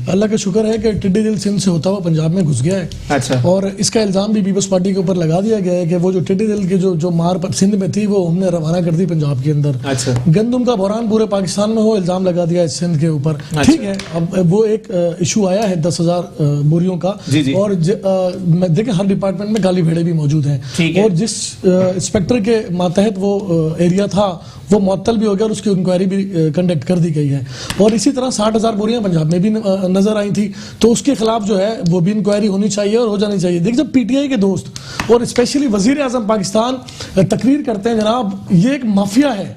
اللہ کا شکر ہے کہ ٹڈی دل سندھ سے ہوتا ہوا پنجاب میں گھس گیا ہے. اچھا, اور اس کا الزام بھی پیپلز پارٹی کے اوپر لگا دیا گیا ہے کہ وہ جو ٹڈی دل کی جو مار سندھ میں تھی وہ ہم نے روانہ کر دی پنجاب کے اندر. گندم کا بحران پورے پاکستان میں ہو, الزام لگا دیا سندھ کے اوپر. ٹھیک ہے, اب وہ ایک ایشو آیا ہے 10,000 بوریوں کا, اور دیکھیں ہر ڈپارٹمنٹ میں کالی بھیڑے بھی موجود ہیں, اور جس انسپیکٹر کے ماتحت وہ ایریا تھا وہ معطل بھی ہو گیا اور اس کی انکوائری بھی کنڈکٹ کر دی گئی ہے. اور اسی طرح 60,000 بوریاں پنجاب میں بھی نظر آئی تھی, تو اس کے خلاف جو ہے وہ بھی انکوائری ہونی چاہیے اور ہو جانی چاہیے. دیکھ جب پی ٹی آئی کے دوست اور اسپیشلی وزیر اعظم پاکستان تقریر کرتے ہیں جناب یہ ایک مافیا ہے,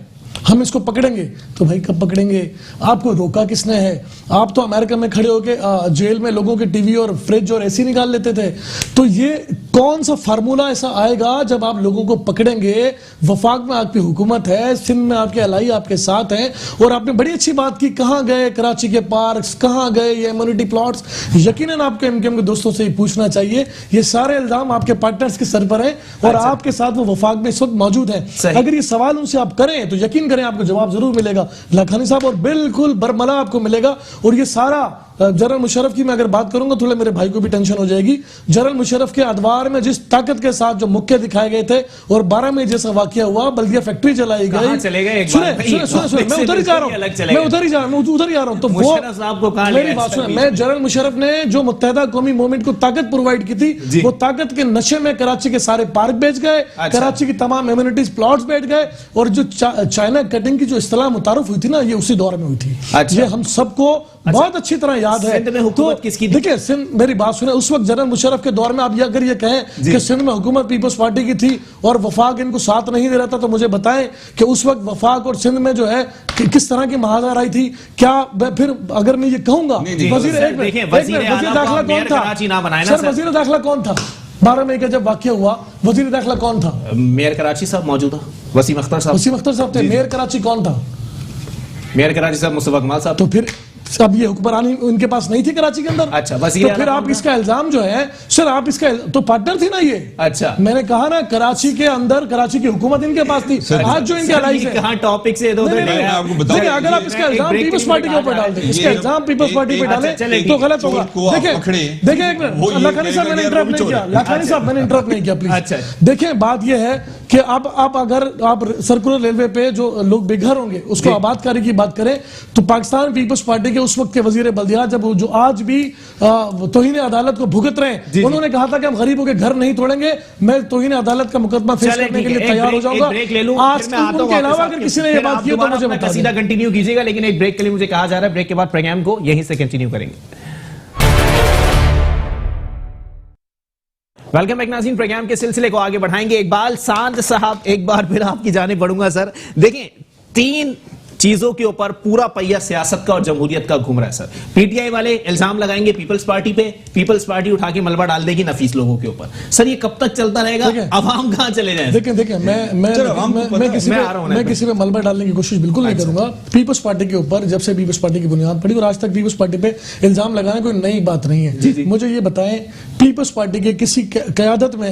ہم اس کو پکڑیں گے, تو بھائی کب پکڑیں گے؟ آپ کو روکا کس نے ہے؟ آپ تو امریکہ میں کھڑے ہو کے جیل میں لوگوں کے ٹی وی اور فریج اور ایسی نکال لیتے تھے. تو یہ کون سا فارمولا ایسا آئے گا جب آپ لوگوں کو پکڑیں گے؟ وفاق میں آپ کی حکومت ہے, سندھ میں آپ کے الائی آپ کے ساتھ ہیں, اور آپ نے بڑی اچھی بات کی, کہاں گئے کراچی کے پارکس, کہاں گئے یہ امیونٹی پلاٹس؟ یقیناً آپ کے MKM کے دوستوں سے ہی پوچھنا چاہیے. یہ سارے الزام آپ کے پارٹنرز کے سر پر ہیں اور آپ کے ساتھ وہ وفاق میں اس وقت موجود ہیں. اگر یہ سوال ان سے آپ کریں تو یقین کریں آپ کو جواب ضرور ملے گا لاکھانی صاحب, اور بالکل برملا آپ کو ملے گا. اور یہ سارا جنرل مشرف کی میں اگر بات کروں گا تھوڑے میرے بھائی کو بھی ٹینشن ہو جائے گی. جنرل مشرف کے ادوار میں جس طاقت کے ساتھ جو مکے دکھائے گئے تھے اور 12 میں جیسا واقعہ ہوا, بلدیہ فیکٹری چلائی گئی, میں ادھر ہی جا رہا ہوں, تو وہ میری بات سنیں, میں جنرل مشرف نے جو متحدہ قومی موومنٹ کو طاقت پرووائڈ کی تھی, وہ طاقت کے نشے میں کراچی کے سارے پارک بیچ گئے, کراچی کی تمام ایمینٹیز پلاٹس بیٹھ گئے, اور جو چائنا کٹنگ کی جو اصطلاح متعارف ہوئی تھی نا, یہ اسی دور میں ہوئی تھی. یہ ہم سب کو بہت اچھی طرح یاد ہے. تو دیکھیں سندھ, میری بات سنیں, اس وقت جنرل مشرف کے دور میں آپ اگر یہ کہیں کہ سندھ میں حکومت پیپلز پارٹی کی تھی اور وفاق ان کو ساتھ نہیں دے رہا تھا, تو مجھے بتائیں کہ اس وقت وفاق اور سندھ میں جو ہے کس طرح کی محاذ آئی تھی. کیا پھر اگر میں یہ کہوں گا وزیر داخلہ کون تھا سر, وزیر داخلہ کون تھا 12 مئی کا جب واقعہ ہوا, وزیر داخلہ کون تھا؟ میئر کراچی صاحب موجودہ وسیم اختر صاحب تھے. میئر کراچی کون تھا؟ میئر کراچی صاحب مصطفیٰ کمال صاحب. تو پھر اب یہ حکمرانی ان کے پاس نہیں تھی کراچی کے اندر. اچھا, تو پھر آپ اس کا الزام جو ہے سر, آپ اس کا تو پارٹنر تھی نا یہ. اچھا, میں نے کہا نا کراچی کے اندر کراچی کی حکومت ان کے پاس تھی. آج جو ان کے الائی سے کہاں ٹاپک سے دیکھیں, اگر آپ اس کا الزام پیپلز پارٹی کے اوپر ڈال دیں, اس کا الزام پیپلز پارٹی پہ ڈالیں تو غلط ہوگا. دیکھیں ایک منٹ, لاکھانی صاحب میں نے انٹرپٹ نہیں کیا, لاکھانی صاحب میں نے انٹرپٹ نہیں کیا پلیز. دیکھیں بات یہ ہے کہ اب اگر آپ سرکولر ریلوے پہ جو لوگ بے گھر ہوں گے اس کو آباد کاری کی بات کریں, تو پاکستان پیپلز پارٹی کے اس وقت کے وزیر بلدیات جب جو آج بھی توہین عدالت کو بھگت رہے ہیں, انہوں نے کہا تھا کہ ہم غریبوں کے گھر نہیں توڑیں گے, میں توہین عدالت کا مقدمہ فیس کرنے کے لیے تیار ہو جاؤں گا. آج ان کے علاوہ اگر کسی نے یہ بات کی تو مجھے بتا دیں. سیدھا کنٹینیو کیجیے گا, لیکن ایک بریک کے لیے مجھے کہا جا رہا ہے, بریک کے بعد پروگرام کو یہیں سے کنٹینیو کریں گے. ویلکم بیک ناظرین, پروگرام کے سلسلے کو آگے بڑھائیں گے. اقبال سعد صاحب, ایک بار پھر آپ کی جانب بڑھوں گا سر. دیکھیں 3 چیزوں کے اوپر پورا پہیا سیاست کا اور جمہوریت کا گھوم رہا ہے سر. پی ٹی آئی والے الزام لگائیں گے پیپلز پارٹی پہ, پیپلز پارٹی اٹھا کے ملبہ ڈال دے گی نفیس لوگوں کے اوپر. سر یہ کب تک چلتا رہے گا؟ عوام کہاں چلے جائیں؟ دیکھیں میں کسی پہ ملبہ ڈالنے کی کوشش بالکل نہیں کروں گا. پیپلز پارٹی کے اوپر جب سے پیپلز پارٹی کی بنیاد پڑی اور آج تک پیپلز پارٹی پہ الزام لگانا کوئی نئی بات نہیں ہے. مجھے یہ بتائیں پیپلز پارٹی کے کسی قیادت میں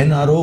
NRO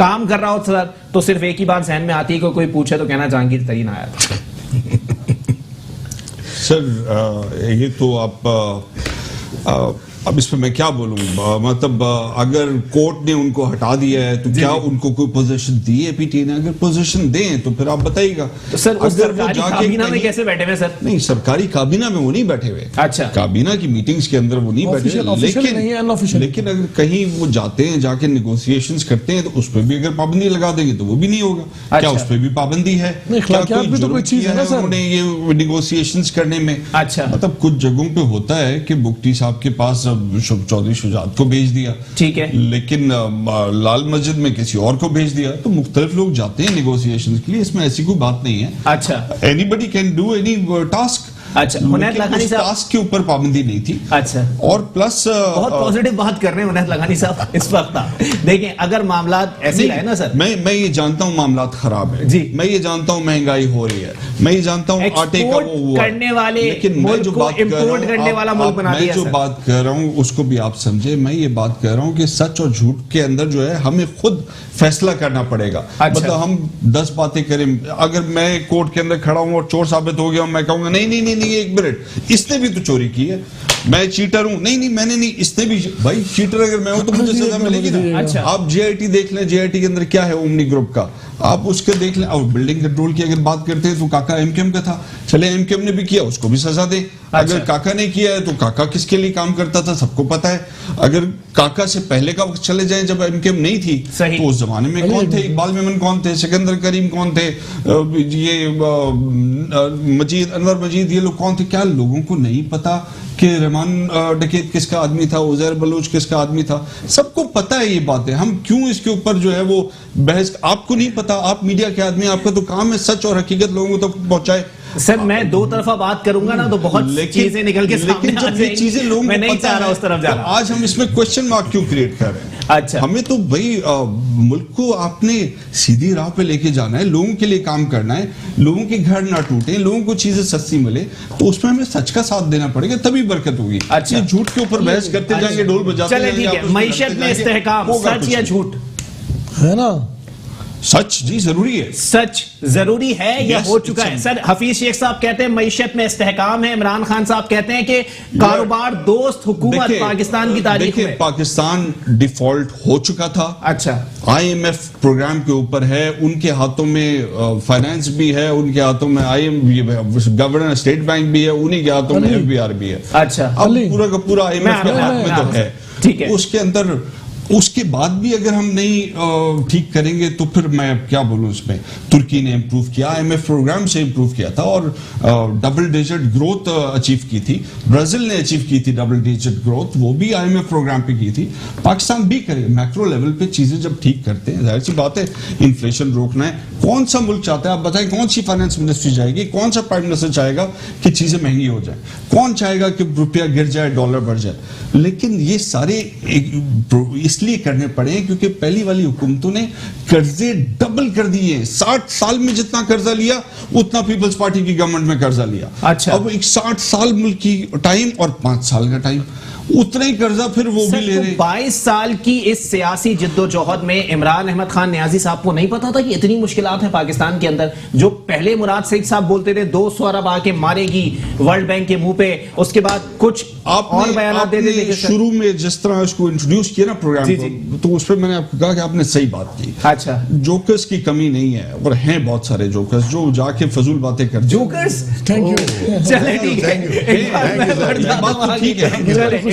کام کر رہا ہو سر تو صرف ایک ہی بات ذہن میں آتی ہے کہ کوئی پوچھے تو کہنا جہانگیر ترین آیا تھا. سر یہ تو آپ اب اس پہ میں کیا بولوں, مطلب اگر کورٹ نے ان کو ہٹا دیا ہے تو کیا ان کو کوئی پوزیشن دی ہے پی ٹی نے؟ اگر پوزیشن دیں تو پھر آپ بتائیے گا. سر سرکاری کابینہ میں کیسے بیٹھے ہوئے سر؟ نہیں, سرکاری کابینہ میں وہ نہیں بیٹھے ہوئے. اچھا, کابینہ کی میٹنگز کے اندر وہ نہیں بیٹھے, لیکن اگر کہیں وہ جاتے ہیں, جا کے نیگوسیشنز کرتے ہیں تو اس پہ بھی اگر پابندی لگا دیں گے تو وہ بھی نہیں ہوگا. کیا اس پہ بھی پابندی ہے؟ کیا کوئی جرم کیا ہے انہوں نے یہ نیگوسیشنز کرنے میں؟ اچھا, مطلب کچھ جگہوں پہ ہوتا ہے کہ مفتی صاحب کے پاس چودھری شجاعت کو بھیج دیا, ٹھیک ہے, لیکن لال مسجد میں کسی اور کو بھیج دیا. تو مختلف لوگ جاتے ہیں نیگوسیشن کے لیے, اس میں ایسی کوئی بات نہیں ہے. اچھا, anybody can do any task. اچھا, عنایت لاکھانی صاحب ٹاسک کے اوپر پابندی نہیں تھی. اچھا, اور پلس بہت پازیٹیو بات کر رہے ہیں عنایت لاکھانی صاحب اس وقت. دیکھیں اگر معاملات ایسے رہے نا سر, میں یہ جانتا ہوں معاملات خراب ہے جی, میں یہ جانتا ہوں مہنگائی ہو رہی ہے, میں یہ جانتا ہوں آٹے کا وہ کرنے والے, لیکن میں جو بات امپورٹ کرنے والا ملک بنا دیا. میں جو بات کہہ رہا ہوں اس کو بھی آپ سمجھے. میں یہ بات کہہ رہا ہوں کہ سچ اور جھوٹ کے اندر جو ہے ہمیں خود فیصلہ کرنا پڑے گا. مطلب ہم 10 باتیں کریں, اگر میں کورٹ کے اندر کھڑا ہوں اور چور ثابت ہو گیا ہوں, میں کہوں گا نہیں ایک منٹ, اس نے بھی تو چوری کی ہے, میں چیٹر ہوں, نہیں میں نے نہیں, اس نے بھی. بھائی چیٹر اگر میں ہوں تو مجھے سزا ملے گی نا. آپ جے آئی ٹی دیکھ لیں, جے آئی ٹی کے اندر کیا ہے اومنی گروپ کا, آپ اس کے دیکھ لیں. اور بلڈنگ کنٹرول کی اگر بات کرتے ہیں تو کاکا ایم کیو ایم کا تھا, چلے ایم کیو ایم نے بھی کیا, اس کو بھی سزا دے. اگر کاکا نے کیا ہے تو کاکا کس کے لیے کام کرتا تھا سب کو پتا ہے. اگر کاکا سے پہلے کا وقت چلے جائیں جب ایم کیو ایم نہیں تھی تو اس زمانے میں کون تھے؟ اقبال میمن کون تھے؟ سکندر کریم کون تھے؟ یہ مجید, انور مجید, یہ لوگ کون تھے؟ کیا لوگوں کو نہیں پتا کہ رحمان ڈکیت کس کا آدمی تھا, عزیر بلوچ کس کا آدمی تھا؟ سب کو پتا ہے یہ باتیں. ہم کیوں اس کے اوپر جو ہے وہ بحث؟ آپ کو نہیں پتا, آپ میڈیا کے آدمی, آپ کا تو کام ہے سچ اور حقیقت لوگوں تک پہنچائے. سر میں دو طرفہ بات کروں گا نا تو بہت چیزیں نکل کے سامنے آ جائیں گی, میں نہیں چاہ رہا اس طرف جانا. آج ہم اس میں کوسچن مارک کیوں کریٹ کر رہے ہیں؟ اچھا, ہمیں تو بھائی ملک کو آپ نے سیدھی راہ پہ لے کے جانا ہے, لوگوں کے لیے کام کرنا ہے, لوگوں کے گھر نہ ٹوٹے, لوگوں کو چیزیں سستی ملے, تو اس میں ہمیں سچ کا ساتھ دینا پڑے گا, تبھی برکت ہوگی. اچھا, جھوٹ کے اوپر بحث کرتے جائیں گے, ڈول بجاتے چلے ٹھیک ہے, معیشت میں استحکام سچ یا جھوٹ ہے نا؟ سچ جی ضروری ہے. سچ ضروری ہے یا ہو چکا ہے؟ سر حفیظ شیخ صاحب کہتے ہیں معیشت میں استحکام ہے, عمران خان صاحب کہتے ہیں کہ کاروبار دوست حکومت پاکستان کی تاریخ میں. پاکستان ڈیفالٹ ہو چکا تھا. اچھا, آئی ایم ایف پروگرام کے اوپر ہے, ان کے ہاتھوں میں فائنانس بھی ہے, ان کے ہاتھوں میں I am governor state bank بھی ہے, انہی کے ہاتھوں میں ایف بی آر بھی ہے. اچھا, اب پورا کا پورا آئی ایم ایف کے ہاتھ میں تو ہے. ٹھیک ہے, اس کے اندر اس کے بعد بھی اگر ہم نہیں ٹھیک کریں گے تو پھر میں کیا بولوں اس میں. ترکی نے امپروو کیا, آئی ایم ایف پروگرام سے امپروو کیا تھا اور ڈبل ڈیجٹ گروتھ اچیو کی تھی. برازیل نے اچیو کی تھی ڈبل ڈیجٹ گروتھ, وہ بھی آئی ایم ایف پروگرام پہ کی تھی. پاکستان بھی کرے, میکرو لیول پہ چیزیں جب ٹھیک کرتے ہیں, ظاہر سی بات ہے انفلیشن روکنا ہے. کون سا ملک چاہتا ہے آپ بتائیں, کون سی فائنانس منسٹری جائے گی, کون سا پرائم منسٹر چاہے گا کہ چیزیں مہنگی ہو جائیں, کون چاہے گا کہ روپیہ گر جائے, ڈالر بڑھ جائے؟ لیکن یہ سارے اس لیے کرنے پڑے ہیں کیونکہ پہلی والی حکومتوں نے قرضے ڈبل کر دیے. 60 سال میں جتنا قرضہ لیا اتنا پیپلز پارٹی کی گورنمنٹ میں قرضہ لیا. اچھا, اب ایک 60 سال ملک کی ٹائم اور 5 سال کا ٹائم, اتنا ہی قرضہ پھر وہ بھی لے رہے. 22 سال کی اس سیاسی جد و جہد میں عمران احمد خان نیازی صاحب کو نہیں پتا تھا کہ اتنی مشکلات ہیں پاکستان کے اندر؟ جو پہلے مراد سعید صاحب بولتے تھے 200 ارب آ کے مارے گی ورلڈ بینک کے منہ پہ, اس کے بعد کچھ اور بیانات دے دیتے. شروع میں جس طرح اس کو انٹروڈیوس کیا نا پروگرام کو, تو اس پہ میں نے آپ کو کہا کہ آپ نے صحیح بات کی. اچھا, جوکرز کی کمی نہیں ہے, اور ہیں بہت سارے جوکرز جو جا کے فضول باتیں کرتے ہیں. جوکرز, تھینک یو. چلے ٹھیک ہے,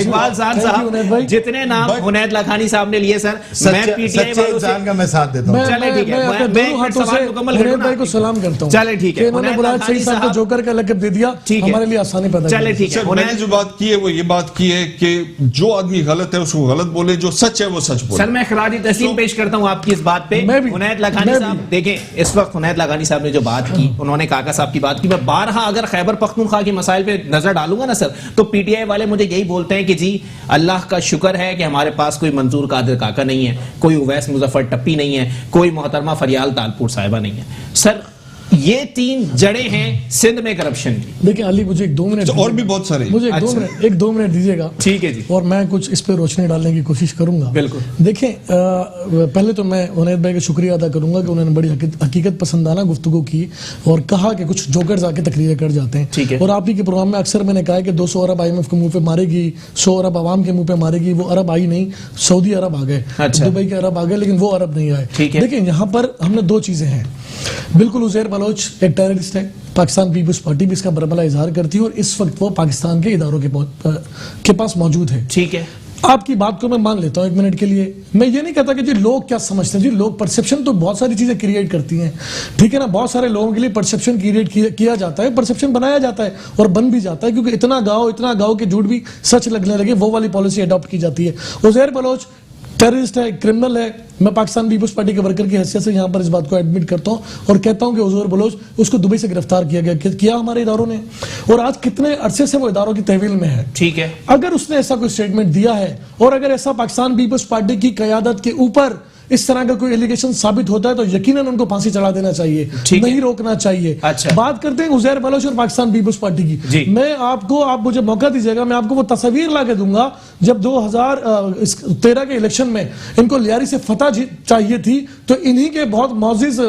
اقبال صاحب جتنے نام عنایت لاکھانی صاحب نے لیے سر, میں پی ٹی آئی والوں سے کا میں ساتھ دیتا ہوں. چلے ٹھیک ہے, میں سوال مکمل کروں بھائی کو سلام کرتا ہوں. چلے ٹھیک ہے, انہوں نے مراد صحیح صاحب کو جوکر کا لقب دے دیا, ہمارے لیے آسانی پیدا کی. چلے ٹھیک ہے, میں نے جو بات کی ہے وہ یہ بات کی ہے کہ جو آدمی غلط ہے اس کو غلط بولے, جو سچ ہے وہ سچ بولے. سر میں خراج تحسین پیش کرتا ہوں آپ کی اس بات پہ. عنایت لاکھانی صاحب دیکھیں, اس وقت عنایت لاکھانی صاحب نے جو بات کی, انہوں نے کاکا صاحب کی بات کی. میں بارہا اگر خیبر پختونخوا کے مسائل پہ نظر ڈالوں گا نا سر, تو پی ٹی آئی والے مجھے یہی بولتے ہیں کہ جی اللہ کا شکر ہے کہ ہمارے پاس کوئی منظور قادر کاکا نہیں ہے, کوئی اویس مظفر ٹپی نہیں ہے, کوئی محترمہ فریال تالپور صاحبہ نہیں ہے. سر یہ 3 جڑیں ہیں سندھ میں کرپشن کی. دیکھیں علی مجھے 2 منٹ اور بھی بہت سارے. مجھے 2 منٹ دیجیے گا. ٹھیک ہے جی. اور میں کچھ اس پہ روشنی ڈالنے کی کوشش کروں گا. بالکل. دیکھیں پہلے تو میں عنید بھائی کا شکریہ ادا کروں گا کہ انہوں نے بڑی حقیقت پسندانہ گفتگو کی اور کہا کہ کچھ جوکرز آ کے تقریریں کر جاتے ہیں. اور آپ ہی کے پروگرام میں اکثر میں نے کہا کہ 200 ارب IMF کے منہ پہ مارے گی, 100 ارب عوام کے منہ پہ مارے گی. وہ عرب آئی نہیں, سعودی عرب آ گئے, دبئی کے عرب آ گئے, لیکن وہ عرب نہیں آئے. دیکھیں یہاں پر ہم نے 2 چیزیں ہیں. بالکل عزیر بلوچ ایک ٹیررسٹ ہے, پاکستان پیپلز پارٹی بھی اس کا برملا اظہار کرتی ہے اور اس وقت وہ پاکستان کے اداروں کے پاس موجود ہے. ٹھیک ہے, آپ کی بات کو میں مان لیتا ہوں 1 منٹ کے لیے. میں یہ نہیں کہتا کہ جی لوگ کیا سمجھتے ہیں, جی لوگ پرسیپشن تو بہت ساری چیزیں کریٹ کرتی ہیں, ٹھیک ہے نا. بہت سارے لوگوں کے لیے پرسیپشن کریٹ کیا جاتا ہے, پرسیپشن بنایا جاتا ہے اور بن بھی جاتا ہے, کیونکہ اتنا گاؤ کہ جھوٹ بھی سچ لگنے لگے, وہ والی پالیسی اڈاپٹ کی جاتی ہے. عزیر بلوچ ٹیررسٹ ہے, کرمنل ہے. میں پاکستان پیپلز پارٹی کے ورکر کی حیثیت سے یہاں پر اس بات کو ایڈمٹ کرتا ہوں اور کہتا ہوں کہ عزیر بلوچ اس کو دبئی سے گرفتار کیا ہمارے اداروں نے, اور آج کتنے عرصے سے وہ اداروں کی تحویل میں ہے. ٹھیک ہے. اگر اس نے ایسا کوئی سٹیٹمنٹ دیا ہے اور اگر ایسا پاکستان پیپلز پارٹی کی قیادت کے اوپر اس طرح کا کوئی ایلیگیشن ثابت ہوتا ہے تو یقیناً ان کو پھانسی چڑھا دینا چاہیے, نہیں روکنا چاہیے. بات کرتے ہیں عزیر بلوچ اور پاکستان پیپلز پارٹی کی. میں آپ مجھے موقع دیجیے گا, میں آپ کو وہ تصویر لا کے دوں گا جب 2013 کے الیکشن میں ان کو لیاری سے فتح چاہیے تھی تو انہی کے بہت معزز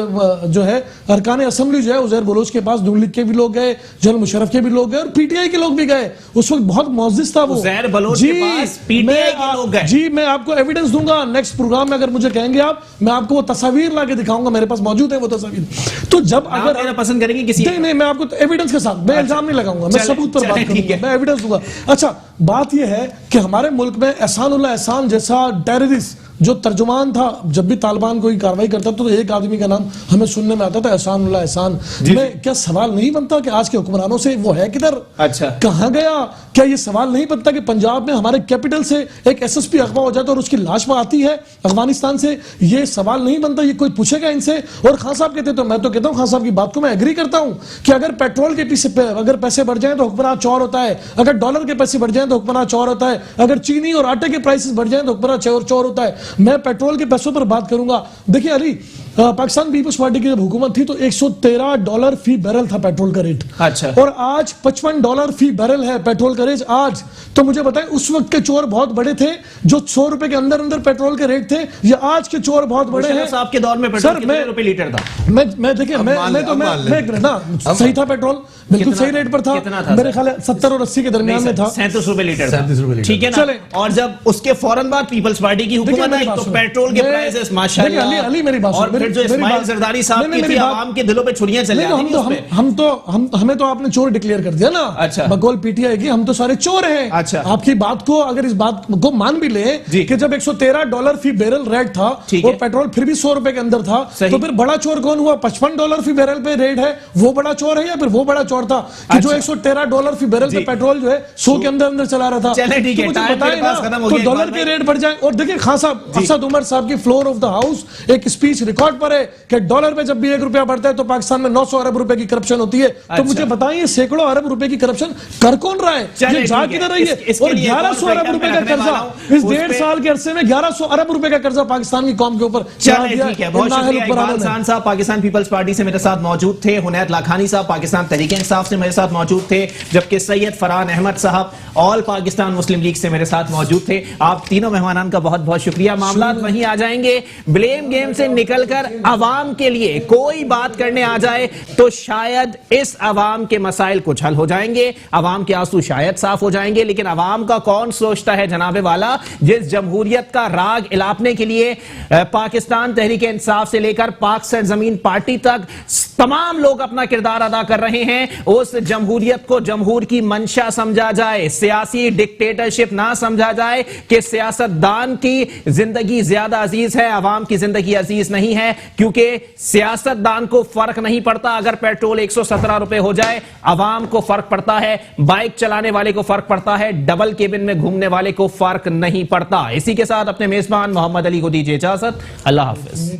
جو ہے ارکان اسمبلی جو ہے عزیر بلوچ کے پاس نون لیگ کے بھی لوگ گئے, جنرل مشرف کے بھی لوگ گئے اور پی ٹی آئی کے لوگ بھی گئے. اس وقت بہت معزز تھا وہ عزیر بلوچ کے پاس پی ٹی آئی کے لوگ گئے. جی میں آپ کو ایویڈنس دوں گا نیکسٹ پروگرام میں, اگر مجھے کہیں گے آپ, میں آپ کو وہ تصاویر لا کے دکھاؤں گا, میرے پاس موجود ہے وہ تصاویر. تو جب اگر پسند کریں گے کسی نہیں میں آپ کو ایویڈنس کے ساتھ, میں الزام نہیں لگاؤں گا, میں ثبوت پر بات کروں گا, میں ایویڈنس دوں گا. اچھا بات یہ ہے کہ ہمارے ملک میں احسان اللہ احسان جیسا ٹیررسٹ جو ترجمان تھا, جب بھی طالبان کوئی کاروائی کرتا تو ایک آدمی کا نام ہمیں سننے میں آتا تھا, احسان اللہ احسان. میں کیا سوال نہیں بنتا کہ آج کے حکمرانوں سے وہ ہے کدھر, کہاں گیا؟ کیا یہ سوال نہیں بنتا کہ پنجاب میں ہمارے کیپٹل سے ایک SSP اغوا ہو جاتا اور اس کی لاش میں آتی ہے افغانستان سے؟ یہ سوال نہیں بنتا, یہ کوئی پوچھے گا ان سے؟ اور خان صاحب کہتے تو میں تو کہتا ہوں, خان صاحب کی بات کو میں ایگری کرتا ہوں کہ اگر پیٹرول کے پیچھے اگر پیسے بڑھ جائیں تو حکمران چور ہوتا ہے, اگر ڈالر کے پیسے بڑھ جائیں تو حکمران چور ہوتا ہے, اگر چینی اور آٹے کے پرائسز بڑھ جائیں تو حکمران چور ہوتا ہے. میں پیٹرول کے پیسوں پر بات کروں گا. دیکھیں علی, پاکستان پیپلز پارٹی کی جب حکومت تھی تو $113 فی بیرل تھا پیٹرول کا ریٹ, اور آج $55 فی بیرل ہے پیٹرول کا ریٹ آج. تو مجھے بتائیں اس وقت کے چور بہت بڑے تھے جو 100 روپے کے اندر پیٹرول کے ریٹ تھے, یا آج کے چور بہت بڑے ہیں؟ صاحب کے دور میں پیٹرول کتنے روپے لیٹر تھا؟ میں دیکھیں میں صحیح تھا, پیٹرول بالکل صحیح ریٹ پر تھا, میرے خیال ہے 70 اور 80 کے درمیان میں تھا, 37 روپے لیٹر تھا. ٹھیک ہے نا. اور جب اس کے فوراً بعد پیپلز پارٹی کی حکومت آئی تو پیٹرول کے پرائسز ماشاءاللہ, علی میری بات, اور پھر جو اسماعیل زرداری صاحب کی تھی عوام کے دلوں پہ چھڑیاں چل جاتی تھیں. ہمیں تو آپ نے چور ڈکلیئر کر دیا نا بقول پی ٹی آئی کی, ہم تو سارے چور ہیں. آپ کی بات کو اگر اس بات کو مان بھی لیں کہ جب $113 فی بیرل ریٹ تھا اور پیٹرول پھر بھی 100 روپے کے اندر تھا, تو پھر بڑا چور کون ہوا؟ $55 فی بیرل پہ ریٹ ہے, وہ بڑا چور ہے یا پھر وہ بڑا چور تھا کہ جو $113 فی بیرل پہ پیٹرول جو ہے 100 کے اندر چلا رہا تھا؟ مجھے بتائیں نا, تو ڈالر کے ریٹ بڑھ جائیں. اور دیکھیں خان صاحب, اسد عمر صاحب کی فلور آف دا ہاؤس ایک اسپیچ ریکارڈ پر ہے کہ ڈالر پہ جب بھی $1 بڑھتا ہے تو پاکستان میں 900 ارب روپے کی کرپشن ہوتی ہے. تو مجھے بتائیں سینکڑوں ارب روپے کی کرپشن کر کون رہا ہے؟ یہ جا کدھر رہی ہے؟ اور 1100 ارب روپے کا قرضہ اس 1.5 سال کے عرصے میں 1100 ارب روپے کا قرضہ پاکستان کی قوم کے اوپر. بہت شکریہ. اقبال خان صاحب پاکستان پیپلز پارٹی سے میرے ساتھ موجود تھے, حنید لاکھانی صاحب پاکستان تحریک انصاف سے میرے ساتھ موجود تھے, جبکہ سید فرحان احمد صاحب آل پاکستان مسلم لیگ سے میرے ساتھ موجود تھے. آپ تینوں مہمانان کا بہت بہت شکریہ. معاملات وہیں آ جائیں گے, بلیم گیم سے نکل کر عوام کے لیے کوئی بات کرنے آ جائے تو شاید اس عوام کے مسائل کچھ حل ہو جائیں گے, عوام کے آنسو شاید صاف ہو جائیں گے. لیکن عوام کا کون سوچتا ہے جناب والا, جس جمہوریت کا راگ الاپنے کے لیے پاکستان تحریک انصاف سے لے کر پاک سرزمین پارٹی تک تمام لوگ اپنا کردار ادا کر رہے ہیں, اس جمہوریت کو جمہور کی منشا سمجھا جائے, سیاسی ڈکٹیٹرشپ نہ سمجھا جائے کہ سیاست دان کی زندگی زیادہ عزیز ہے, عوام کی زندگی عزیز نہیں ہے. کیونکہ سیاست دان کو فرق نہیں پڑتا اگر پیٹرول 117 روپے ہو جائے, عوام کو فرق پڑتا ہے, بائک چلانے والے کو فرق پڑتا ہے, ڈبل کیبن میں گھومنے والے کو فرق نہیں پڑتا. اسی کے ساتھ اپنے میزبان محمد علی کو دیجیے اجازت. اللہ حافظ.